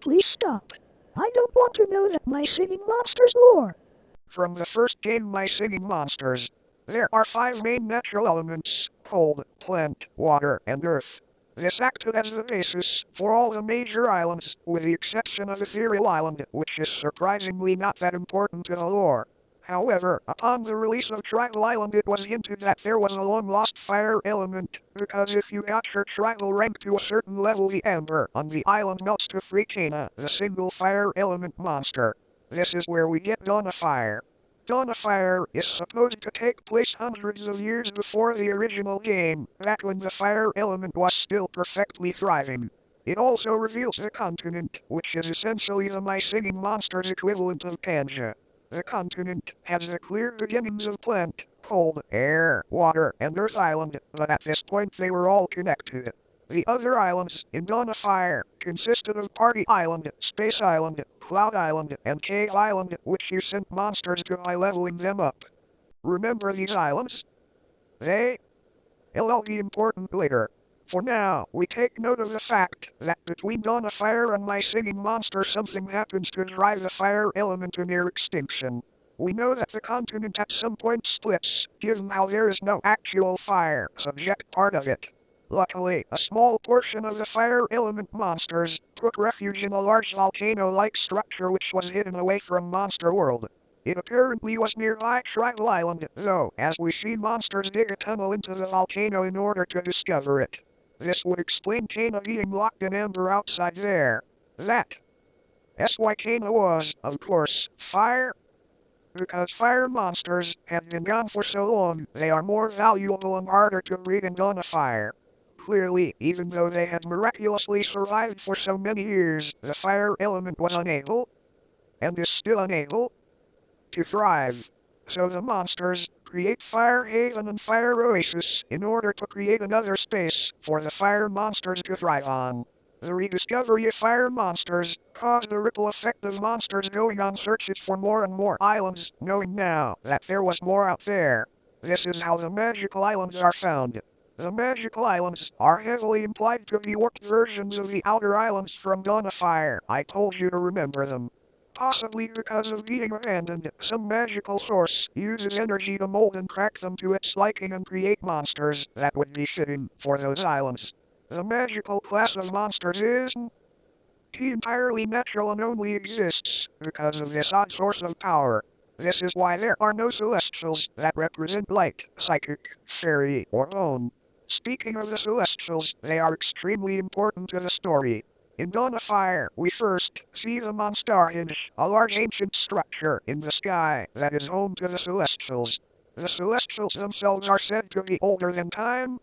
Please stop. I don't want to know that My Singing Monsters lore. From the first game My Singing Monsters, there are 5 main natural elements: cold, plant, water, and earth. This acted as the basis for all the major islands, with the exception of Ethereal Island, which is surprisingly not that important to the lore. However, upon the release of Tribal Island it was hinted that there was a long-lost fire element, because if you got your tribal rank to a certain level the ember on the island melts to free Kana, the single fire element monster. This is where we get Dawn of Fire. Dawn of Fire is supposed to take place hundreds of years before the original game, back when the fire element was still perfectly thriving. It also reveals the continent, which is essentially the My Singing Monsters equivalent of Pangea. The continent has the clear beginnings of plant, cold, air, water, and earth island, but at this point they were all connected. The other islands in Dawn of Fire consisted of Party Island, Space Island, Cloud Island, and Cave Island, which you sent monsters to by leveling them up. Remember these islands? They'll be important later. For now, we take note of the fact that between Dawn of Fire and My Singing Monster something happens to drive the fire element to near extinction. We know that the continent at some point splits, given how there is no actual fire subject part of it. Luckily, a small portion of the fire element monsters took refuge in a large volcano-like structure which was hidden away from Monster World. It apparently was nearby Tribal Island, though, as we see monsters dig a tunnel into the volcano in order to discover it. This would explain Kana being locked in Ember outside there. That's why Kana was, of course, fire. Because fire monsters have been gone for so long, they are more valuable and harder to breed in Dawn of Fire. Clearly, even though they had miraculously survived for so many years, the fire element was unable, and is still unable, to thrive. So the monsters create Fire Haven and Fire Oasis in order to create another space for the fire monsters to thrive on. The rediscovery of fire monsters caused a ripple effect of monsters going on searches for more and more islands, knowing now that there was more out there. This is how the magical islands are found. The magical islands are heavily implied to be warped versions of the outer islands from Dawn of Fire. I told you to remember them. Possibly because of being abandoned, some magical source uses energy to mold and crack them to its liking and create monsters that would be fitting for those islands. The magical class of monsters is entirely natural and only exists because of this odd source of power. This is why there are no celestials that represent light, psychic, fairy, or bone. Speaking of the celestials, they are extremely important to the story. In Dawn of Fire, we first see the Monstarhenge, a large ancient structure in the sky that is home to the Celestials. The Celestials themselves are said to be older than time,